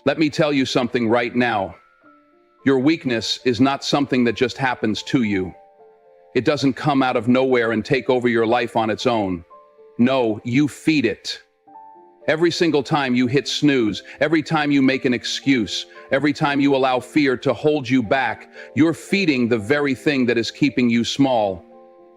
Let me tell you something right now. Your weakness is not something that just happens to you. It doesn't come out of nowhere and take over your life on its own. No, you feed it. Every single time you hit snooze, every time you make an excuse, every time you allow fear to hold you back, you're feeding the very thing that is keeping you small.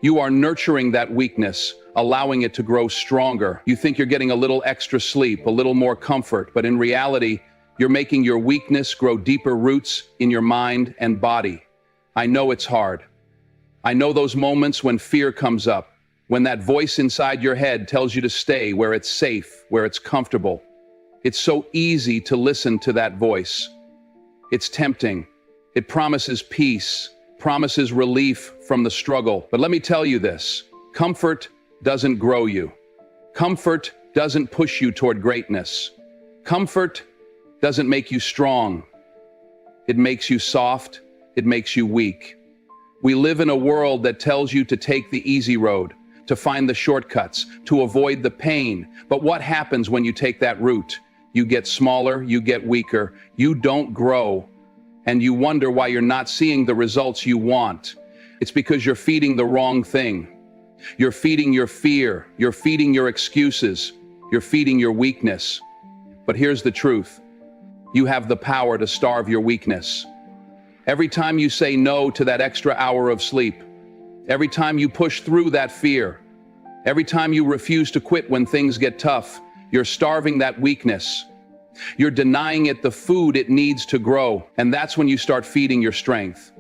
You are nurturing that weakness, allowing it to grow stronger. You think you're getting a little extra sleep, a little more comfort, but in reality, you're making your weakness grow deeper roots in your mind and body. I know it's hard. I know those moments when fear comes up, when that voice inside your head tells you to stay where it's safe, where it's comfortable. It's so easy to listen to that voice. It's tempting. It promises peace, promises relief from the struggle. But let me tell you this, comfort doesn't grow you. Comfort doesn't push you toward greatness. Comfort doesn't make you strong. It makes you soft. It makes you weak. We live in a world that tells you to take the easy road, to find the shortcuts, to avoid the pain. But what happens when you take that route? You get smaller, you get weaker, you don't grow, and you wonder why you're not seeing the results you want. It's because you're feeding the wrong thing. You're feeding your fear, you're feeding your excuses, you're feeding your weakness. But here's the truth. You have the power to starve your weakness. Every time you say no to that extra hour of sleep, every time you push through that fear, every time you refuse to quit when things get tough, you're starving that weakness. You're denying it the food it needs to grow, and that's when you start feeding your strength.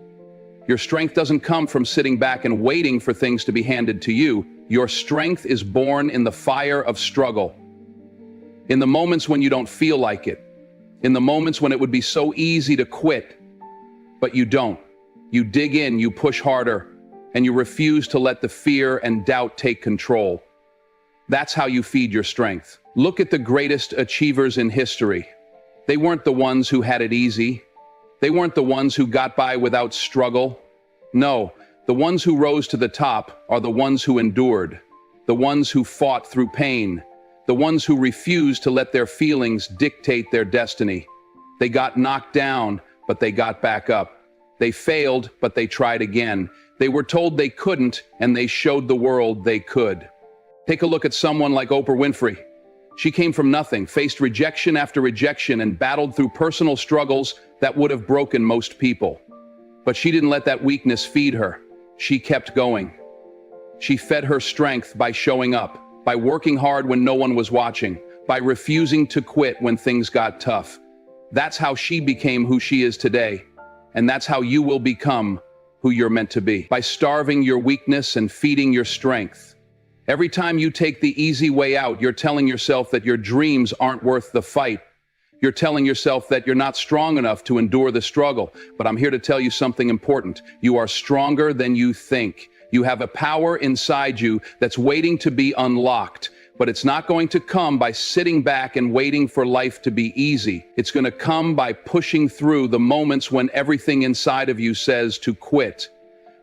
Your strength doesn't come from sitting back and waiting for things to be handed to you. Your strength is born in the fire of struggle. In the moments when you don't feel like it, in the moments when it would be so easy to quit, but you don't. You dig in, you push harder, and you refuse to let the fear and doubt take control. That's how you feed your strength. Look at the greatest achievers in history. They weren't the ones who had it easy. They weren't the ones who got by without struggle. No, the ones who rose to the top are the ones who endured, the ones who fought through pain, the ones who refused to let their feelings dictate their destiny. They got knocked down, but they got back up. They failed, but they tried again. They were told they couldn't, and they showed the world they could. Take a look at someone like Oprah Winfrey. She came from nothing, faced rejection after rejection, and battled through personal struggles that would have broken most people. But she didn't let that weakness feed her. She kept going. She fed her strength by showing up, by working hard when no one was watching, by refusing to quit when things got tough. That's how she became who she is today. And that's how you will become who you're meant to be, by starving your weakness and feeding your strength. Every time you take the easy way out, you're telling yourself that your dreams aren't worth the fight. You're telling yourself that you're not strong enough to endure the struggle. But I'm here to tell you something important. You are stronger than you think. You have a power inside you that's waiting to be unlocked. But it's not going to come by sitting back and waiting for life to be easy. It's going to come by pushing through the moments when everything inside of you says to quit.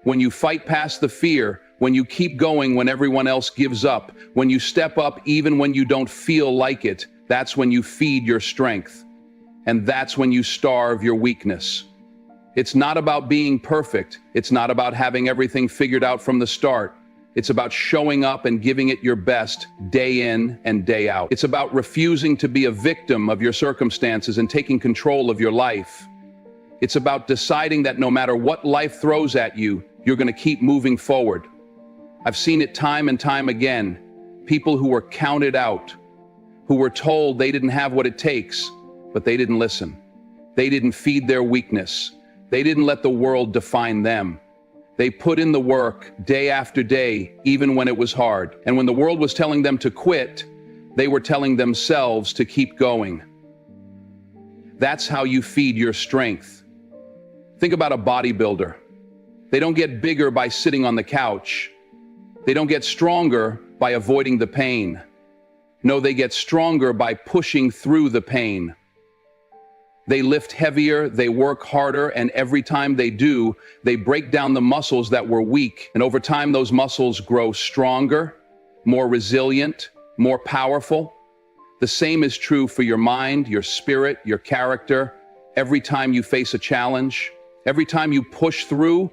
When you fight past the fear, when you keep going when everyone else gives up, when you step up even when you don't feel like it, that's when you feed your strength. And that's when you starve your weakness. It's not about being perfect. It's not about having everything figured out from the start. It's about showing up and giving it your best day in and day out. It's about refusing to be a victim of your circumstances and taking control of your life. It's about deciding that no matter what life throws at you, you're going to keep moving forward. I've seen it time and time again. People who were counted out, who were told they didn't have what it takes, but they didn't listen. They didn't feed their weakness. They didn't let the world define them. They put in the work day after day, even when it was hard. And when the world was telling them to quit, they were telling themselves to keep going. That's how you feed your strength. Think about a bodybuilder. They don't get bigger by sitting on the couch. They don't get stronger by avoiding the pain. No, they get stronger by pushing through the pain. They lift heavier, they work harder, and every time they do, they break down the muscles that were weak. And over time, those muscles grow stronger, more resilient, more powerful. The same is true for your mind, your spirit, your character. Every time you face a challenge, every time you push through,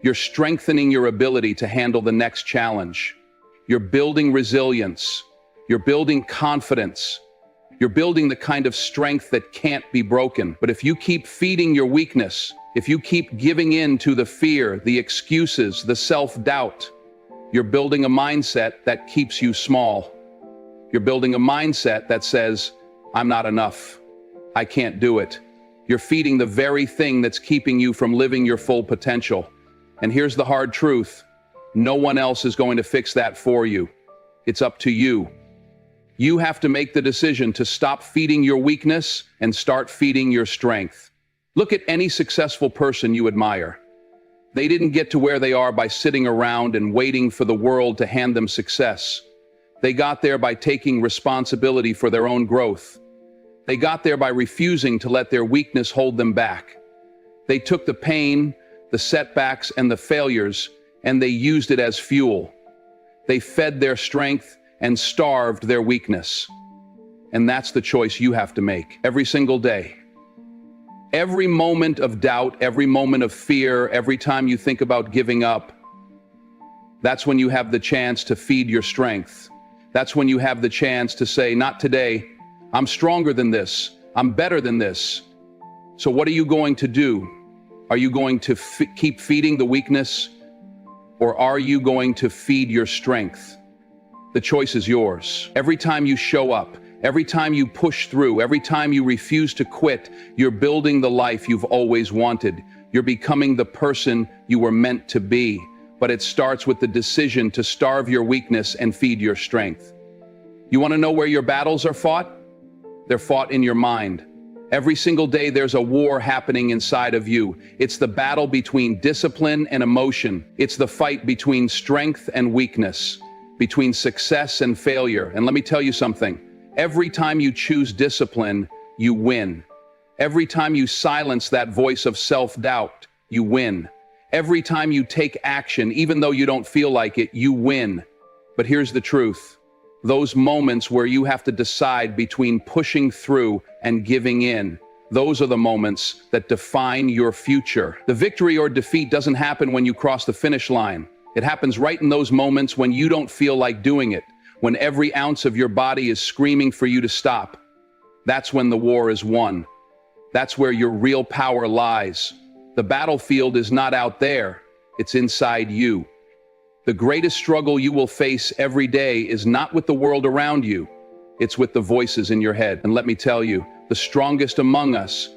you're strengthening your ability to handle the next challenge. You're building resilience. You're building confidence. You're building the kind of strength that can't be broken. But if you keep feeding your weakness, if you keep giving in to the fear, the excuses, the self-doubt, you're building a mindset that keeps you small. You're building a mindset that says, I'm not enough. I can't do it. You're feeding the very thing that's keeping you from living your full potential. And here's the hard truth. No one else is going to fix that for you. It's up to you. You have to make the decision to stop feeding your weakness and start feeding your strength. Look at any successful person you admire. They didn't get to where they are by sitting around and waiting for the world to hand them success. They got there by taking responsibility for their own growth. They got there by refusing to let their weakness hold them back. They took the pain, the setbacks, and the failures, and they used it as fuel. They fed their strength and starved their weakness. And that's the choice you have to make every single day. Every moment of doubt, every moment of fear, every time you think about giving up, that's when you have the chance to feed your strength. That's when you have the chance to say, not today, I'm stronger than this, I'm better than this. So what are you going to do? Are you going to keep feeding the weakness, or are you going to feed your strength? The choice is yours. Every time you show up, every time you push through, every time you refuse to quit, you're building the life you've always wanted. You're becoming the person you were meant to be. But it starts with the decision to starve your weakness and feed your strength. You want to know where your battles are fought? They're fought in your mind. Every single day there's a war happening inside of you. It's the battle between discipline and emotion. It's the fight between strength and weakness, between success and failure. And let me tell you something. Every time you choose discipline, you win. Every time you silence that voice of self-doubt, you win. Every time you take action, even though you don't feel like it, you win. But here's the truth. Those moments where you have to decide between pushing through and giving in, those are the moments that define your future. The victory or defeat doesn't happen when you cross the finish line. It happens right in those moments when you don't feel like doing it, when every ounce of your body is screaming for you to stop. That's when the war is won. That's where your real power lies. The battlefield is not out there, it's inside you. The greatest struggle you will face every day is not with the world around you, it's with the voices in your head. And let me tell you, the strongest among us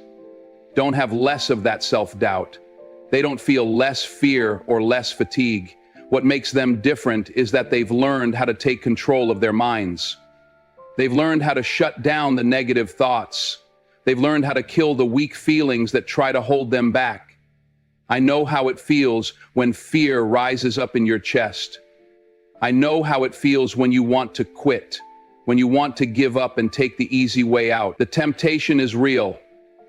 don't have less of that self-doubt. They don't feel less fear or less fatigue. What makes them different is that they've learned how to take control of their minds. They've learned how to shut down the negative thoughts. They've learned how to kill the weak feelings that try to hold them back. I know how it feels when fear rises up in your chest. I know how it feels when you want to quit, when you want to give up and take the easy way out. The temptation is real.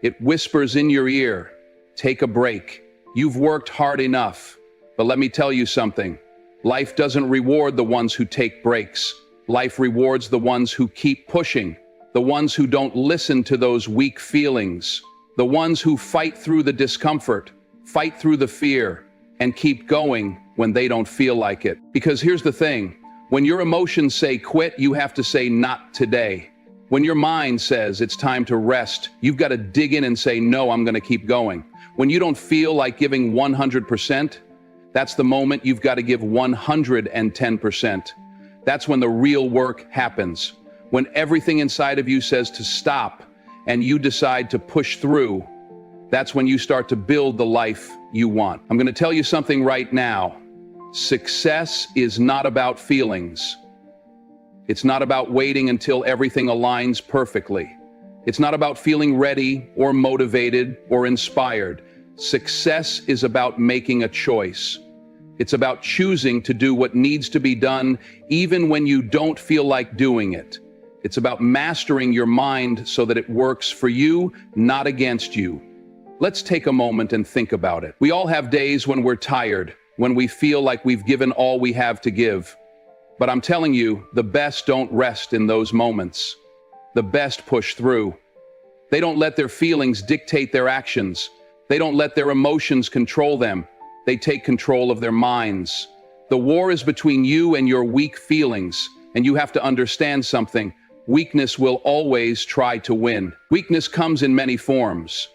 It whispers in your ear, take a break. You've worked hard enough. But let me tell you something. Life doesn't reward the ones who take breaks. Life rewards the ones who keep pushing, the ones who don't listen to those weak feelings, the ones who fight through the discomfort, fight through the fear, and keep going when they don't feel like it. Because here's the thing, when your emotions say quit, you have to say not today. When your mind says it's time to rest, you've got to dig in and say, no, I'm going to keep going. When you don't feel like giving 100%, that's the moment you've got to give 110%. That's when the real work happens. When everything inside of you says to stop and you decide to push through, that's when you start to build the life you want. I'm going to tell you something right now. Success is not about feelings. It's not about waiting until everything aligns perfectly. It's not about feeling ready or motivated or inspired. Success is about making a choice. It's about choosing to do what needs to be done even when you don't feel like doing it. It's about mastering your mind so that it works for you, not against you. Let's take a moment and think about it. We all have days when we're tired, when we feel like we've given all we have to give. But I'm telling you, the best don't rest in those moments. The best push through. They don't let their feelings dictate their actions. They don't let their emotions control them. They take control of their minds. The war is between you and your weak feelings, and you have to understand something. Weakness will always try to win. Weakness comes in many forms.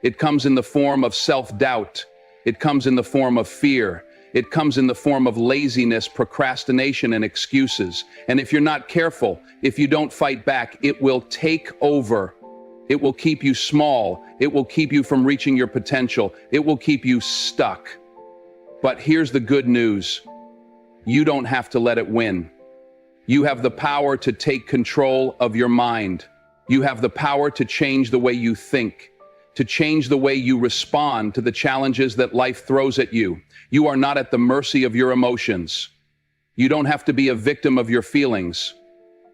It comes in the form of self-doubt. It comes in the form of fear. It comes in the form of laziness, procrastination, and excuses. And if you're not careful, if you don't fight back, it will take over. It will keep you small. It will keep you from reaching your potential. It will keep you stuck. But here's the good news. You don't have to let it win. You have the power to take control of your mind. You have the power to change the way you think, to change the way you respond to the challenges that life throws at you. You are not at the mercy of your emotions. You don't have to be a victim of your feelings.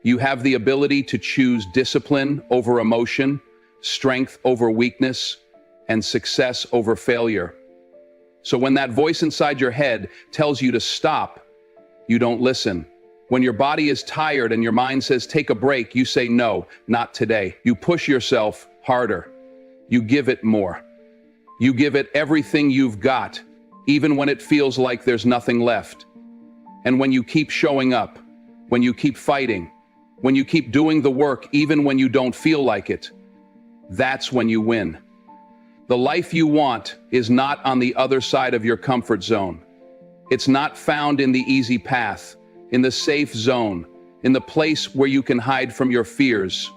You have the ability to choose discipline over emotion, strength over weakness, and success over failure. So when that voice inside your head tells you to stop, you don't listen. When your body is tired and your mind says take a break, you say no, not today. You push yourself harder. You give it more. You give it everything you've got, even when it feels like there's nothing left. And when you keep showing up, when you keep fighting, when you keep doing the work even when you don't feel like it, that's when you win. The life you want is not on the other side of your comfort zone. It's not found in the easy path, in the safe zone, in the place where you can hide from your fears.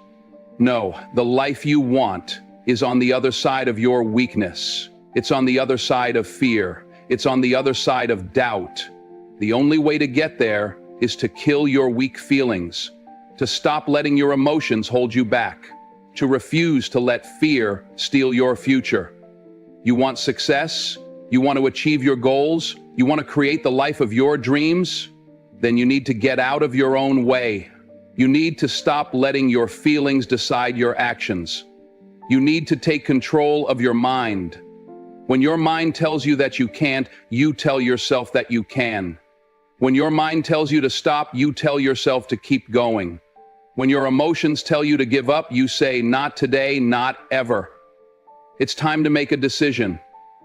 No, the life you want is on the other side of your weakness. It's on the other side of fear. It's on the other side of doubt. The only way to get there is to kill your weak feelings, to stop letting your emotions hold you back, to refuse to let fear steal your future. You want success? You want to achieve your goals? You want to create the life of your dreams? Then you need to get out of your own way. You need to stop letting your feelings decide your actions. You need to take control of your mind. When your mind tells you that you can't, you tell yourself that you can. When your mind tells you to stop, you tell yourself to keep going. When your emotions tell you to give up, you say, not today, not ever. It's time to make a decision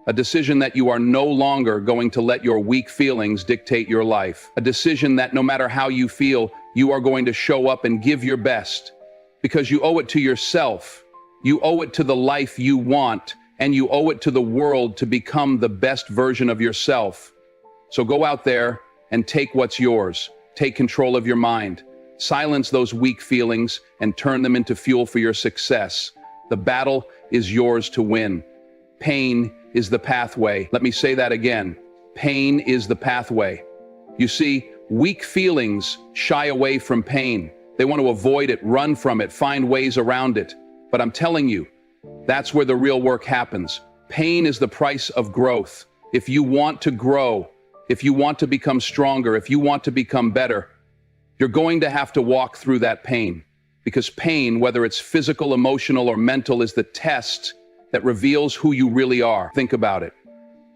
that you are no longer going to let your weak feelings dictate your life. A decision that no matter how you feel, you are going to show up and give your best, because you owe it to yourself. You owe it to the life you want, and you owe it to the world to become the best version of yourself. So go out there and take what's yours. Take control of your mind. Silence those weak feelings and turn them into fuel for your success. The battle is yours to win. Pain is the pathway. Let me say that again. Pain is the pathway. You see, weak feelings shy away from pain. They want to avoid it, run from it, find ways around it. But I'm telling you, that's where the real work happens. Pain is the price of growth. If you want to grow, if you want to become stronger, if you want to become better, you're going to have to walk through that pain. Because pain, whether it's physical, emotional, or mental, is the test that reveals who you really are. Think about it.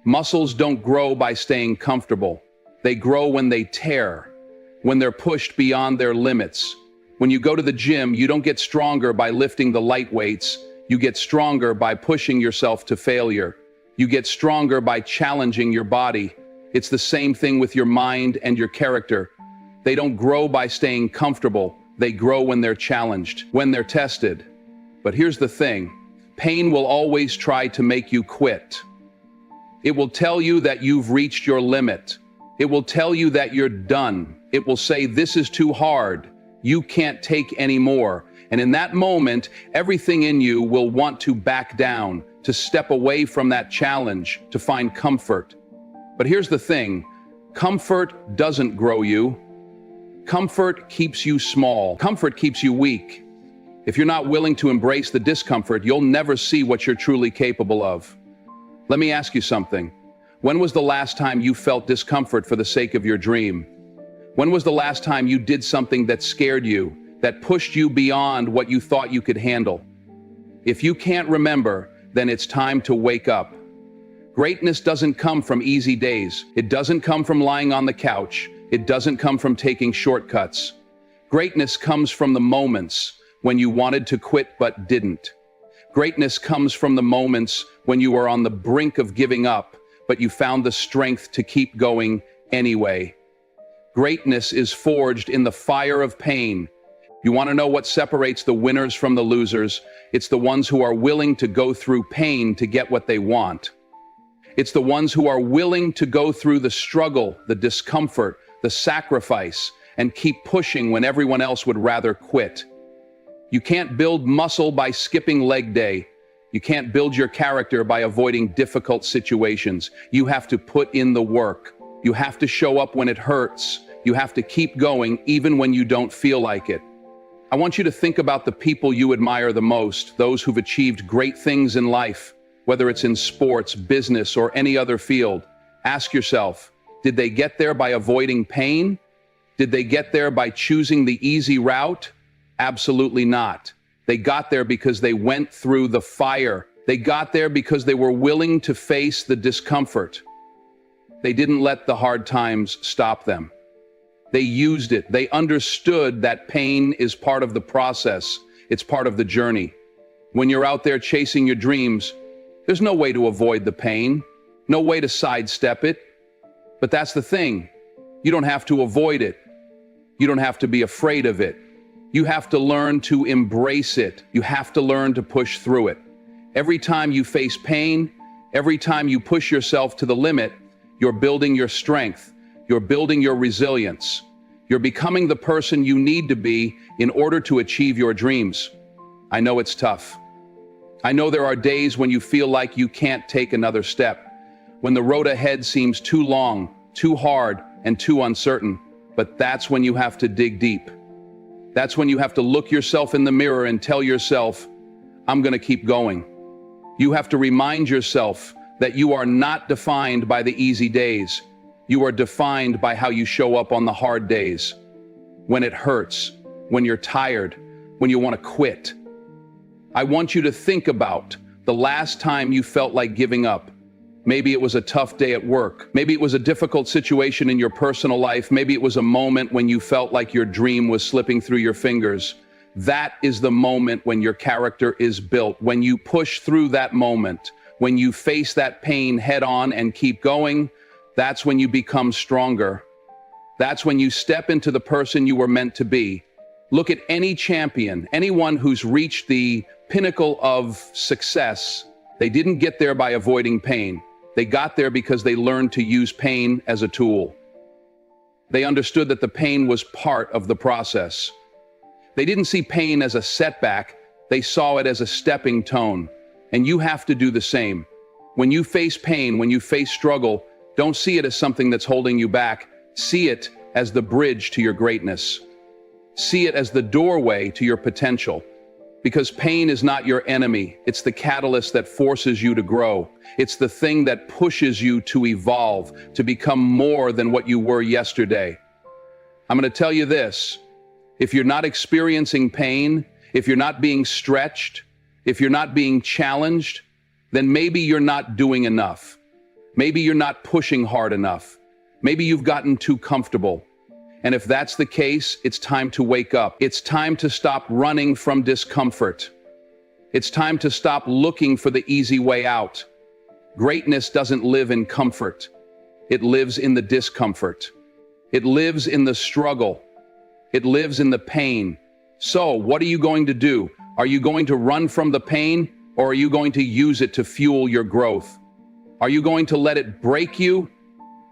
Muscles don't grow by staying comfortable. They grow when they tear, when they're pushed beyond their limits. When you go to the gym, you don't get stronger by lifting the light weights. You get stronger by pushing yourself to failure. You get stronger by challenging your body. It's the same thing with your mind and your character. They don't grow by staying comfortable. They grow when they're challenged, when they're tested. But here's the thing. Pain will always try to make you quit. It will tell you that you've reached your limit. It will tell you that you're done. It will say, this is too hard. You can't take any more. And in that moment, everything in you will want to back down, to step away from that challenge, to find comfort. But here's the thing. Comfort doesn't grow you. Comfort keeps you small. Comfort keeps you weak. If you're not willing to embrace the discomfort, you'll never see what you're truly capable of. Let me ask you something. When was the last time you felt discomfort for the sake of your dream? When was the last time you did something that scared you, that pushed you beyond what you thought you could handle? If you can't remember, then it's time to wake up. Greatness doesn't come from easy days. It doesn't come from lying on the couch. It doesn't come from taking shortcuts. Greatness comes from the moments when you wanted to quit but didn't. Greatness comes from the moments when you were on the brink of giving up, but you found the strength to keep going anyway. Greatness is forged in the fire of pain. You want to know what separates the winners from the losers? It's the ones who are willing to go through pain to get what they want. It's the ones who are willing to go through the struggle, the discomfort, the sacrifice, and keep pushing when everyone else would rather quit. You can't build muscle by skipping leg day. You can't build your character by avoiding difficult situations. You have to put in the work. You have to show up when it hurts. You have to keep going even when you don't feel like it. I want you to think about the people you admire the most, those who've achieved great things in life, whether it's in sports, business, or any other field. Ask yourself, did they get there by avoiding pain? Did they get there by choosing the easy route? Absolutely not. They got there because they went through the fire. They got there because they were willing to face the discomfort. They didn't let the hard times stop them. They used it. They understood that pain is part of the process. It's part of the journey. When you're out there chasing your dreams, there's no way to avoid the pain, no way to sidestep it. But that's the thing. You don't have to avoid it. You don't have to be afraid of it. You have to learn to embrace it. You have to learn to push through it. Every time you face pain, every time you push yourself to the limit, you're building your strength. You're building your resilience. You're becoming the person you need to be in order to achieve your dreams. I know it's tough. I know there are days when you feel like you can't take another step, when the road ahead seems too long, too hard, and too uncertain. But that's when you have to dig deep. That's when you have to look yourself in the mirror and tell yourself, I'm going to keep going. You have to remind yourself that you are not defined by the easy days. You are defined by how you show up on the hard days, when it hurts, when you're tired, when you want to quit. I want you to think about the last time you felt like giving up. Maybe it was a tough day at work. Maybe it was a difficult situation in your personal life. Maybe it was a moment when you felt like your dream was slipping through your fingers. That is the moment when your character is built. When you push through that moment, when you face that pain head on and keep going, that's when you become stronger. That's when you step into the person you were meant to be. Look at any champion, anyone who's reached the pinnacle of success. They didn't get there by avoiding pain. They got there because they learned to use pain as a tool. They understood that the pain was part of the process. They didn't see pain as a setback. They saw it as a stepping stone. And you have to do the same. When you face pain, when you face struggle, don't see it as something that's holding you back. See it as the bridge to your greatness. See it as the doorway to your potential. Because pain is not your enemy. It's the catalyst that forces you to grow. It's the thing that pushes you to evolve, to become more than what you were yesterday. I'm going to tell you this. If you're not experiencing pain, if you're not being stretched, if you're not being challenged, then maybe you're not doing enough. Maybe you're not pushing hard enough. Maybe you've gotten too comfortable. And if that's the case, it's time to wake up. It's time to stop running from discomfort. It's time to stop looking for the easy way out. Greatness doesn't live in comfort. It lives in the discomfort. It lives in the struggle. It lives in the pain. So, what are you going to do? Are you going to run from the pain, or are you going to use it to fuel your growth? Are you going to let it break you,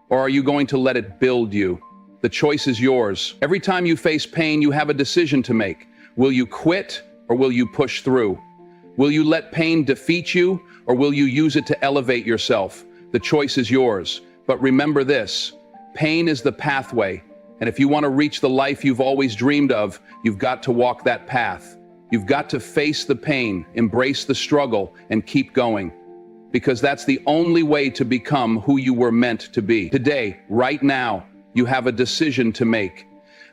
or are you going to let it build you? The choice is yours. Every time you face pain, you have a decision to make. Will you quit, or will you push through? Will you let pain defeat you, or will you use it to elevate yourself? The choice is yours. But remember this, pain is the pathway. And if you want to reach the life you've always dreamed of, you've got to walk that path. You've got to face the pain, embrace the struggle, and keep going. Because that's the only way to become who you were meant to be. Today, right now, you have a decision to make.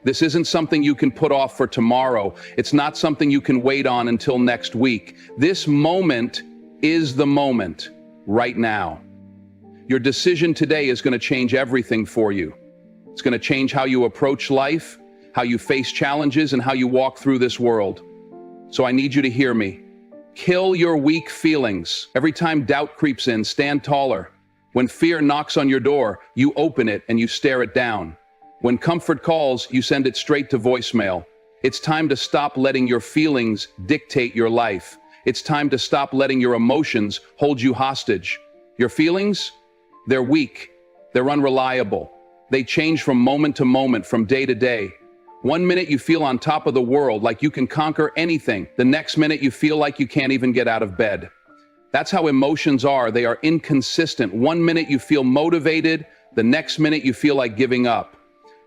This isn't something you can put off for tomorrow. It's not something you can wait on until next week. This moment is the moment, right now. Your decision today is going to change everything for you. It's going to change how you approach life, how you face challenges, and how you walk through this world. So I need you to hear me. Kill your weak feelings. Every time doubt creeps in, stand taller. When fear knocks on your door, you open it and you stare it down. When comfort calls, you send it straight to voicemail. It's time to stop letting your feelings dictate your life. It's time to stop letting your emotions hold you hostage. Your feelings? They're weak. They're unreliable. They change from moment to moment, from day to day. One minute you feel on top of the world, like you can conquer anything. The next minute you feel like you can't even get out of bed. That's how emotions are. They are inconsistent. One minute you feel motivated, the next minute you feel like giving up.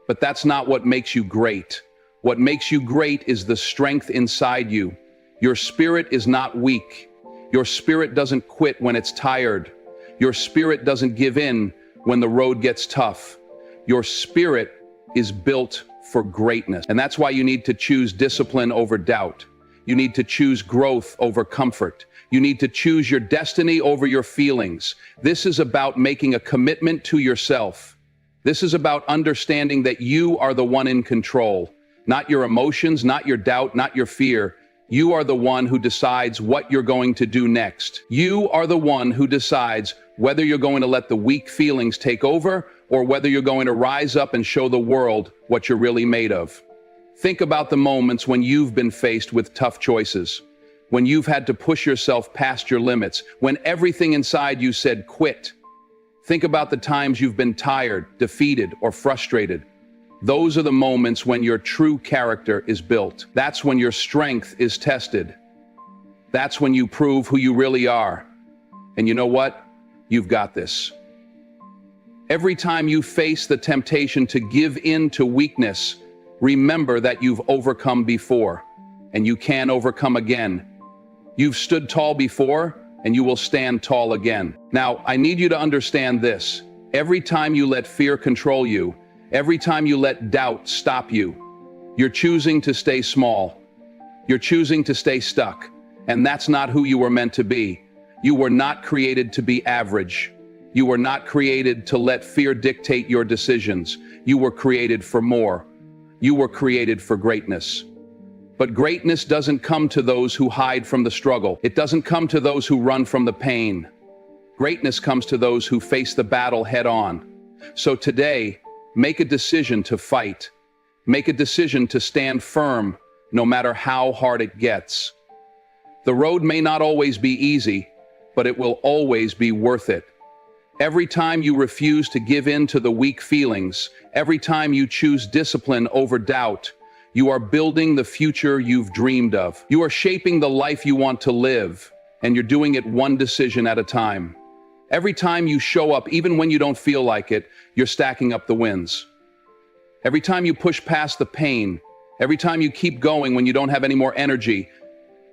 But that's not what makes you great. What makes you great is the strength inside you. Your spirit is not weak. Your spirit doesn't quit when it's tired. Your spirit doesn't give in when the road gets tough. Your spirit is built for greatness. And that's why you need to choose discipline over doubt. You need to choose growth over comfort. You need to choose your destiny over your feelings. This is about making a commitment to yourself. This is about understanding that you are the one in control, not your emotions, not your doubt, not your fear. You are the one who decides what you're going to do next. You are the one who decides whether you're going to let the weak feelings take over or whether you're going to rise up and show the world what you're really made of. Think about the moments when you've been faced with tough choices, when you've had to push yourself past your limits, when everything inside you said quit. Think about the times you've been tired, defeated, or frustrated. Those are the moments when your true character is built. That's when your strength is tested. That's when you prove who you really are. And you know what? You've got this. Every time you face the temptation to give in to weakness, remember that you've overcome before, and you can overcome again. You've stood tall before, and you will stand tall again. Now, I need you to understand this. Every time you let fear control you, every time you let doubt stop you, you're choosing to stay small. You're choosing to stay stuck, and that's not who you were meant to be. You were not created to be average. You were not created to let fear dictate your decisions. You were created for more. You were created for greatness. But greatness doesn't come to those who hide from the struggle. It doesn't come to those who run from the pain. Greatness comes to those who face the battle head on. So today, make a decision to fight. Make a decision to stand firm, no matter how hard it gets. The road may not always be easy, but it will always be worth it. Every time you refuse to give in to the weak feelings, every time you choose discipline over doubt, you are building the future you've dreamed of. You are shaping the life you want to live, and you're doing it one decision at a time. Every time you show up, even when you don't feel like it, you're stacking up the wins. Every time you push past the pain, every time you keep going when you don't have any more energy,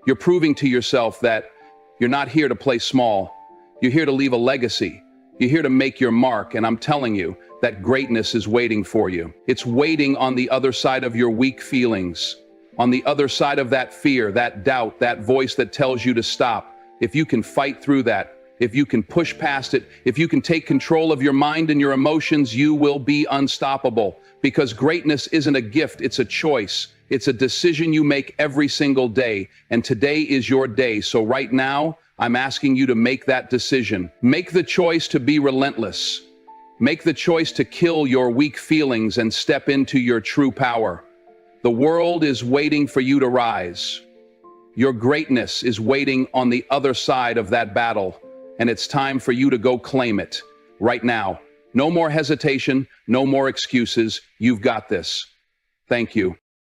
you're proving to yourself that you're not here to play small. You're here to leave a legacy. You're here to make your mark, and I'm telling you that greatness is waiting for you. It's waiting on the other side of your weak feelings, on the other side of that fear, that doubt, that voice that tells you to stop. If you can fight through that, if you can push past it, if you can take control of your mind and your emotions, you will be unstoppable. Because greatness isn't a gift, it's a choice. It's a decision you make every single day, and today is your day. So right now, I'm asking you to make that decision. Make the choice to be relentless. Make the choice to kill your weak feelings and step into your true power. The world is waiting for you to rise. Your greatness is waiting on the other side of that battle, and it's time for you to go claim it right now. No more hesitation, no more excuses. You've got this. Thank you.